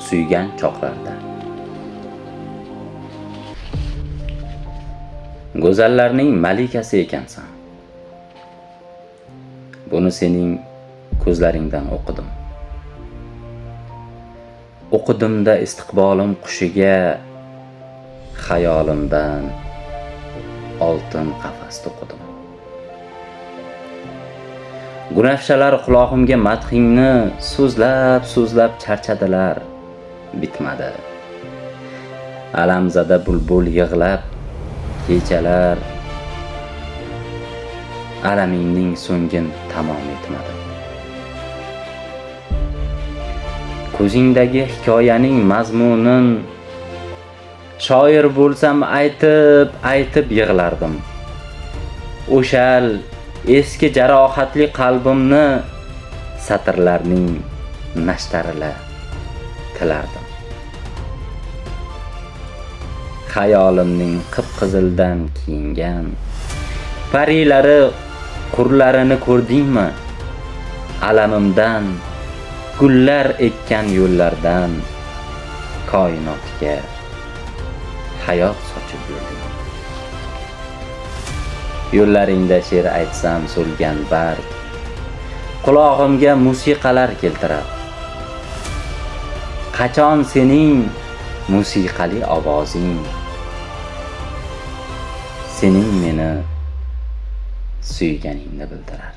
suygan choqlarda. Go'zallarning malikasi ekansan. Buni sening ko'zlaringdan o'qidim. O'qidimda istiqbolim qushiga, xayolimdan oltin qafas to'qidim. Gunafshalar quloqimga madhingni so'zlab charchadilar, bitmadi. Alamzada bulbul yig'lab kechalar, alamingning so'ngin tamom etmadi. Ko'zingdagi hikoyaning mazmunin shoir bo'lsam aytib yig'lardim. O'shal eski jarohatli qalbimni satrlarning nashtarila tilardim. Xayolimning qip-qizildan kiyingan parilari qurlarini ko'rdingmi? Alamimdan gullar ekkan yo'llardan koinotga hayot sochib yurding. Yo'llaringda she'r aytsam so'lgan barg, qulog'imga musiqalar keltirar. Qachon sening musiqali ovozing sening meni suyganingni bildirar.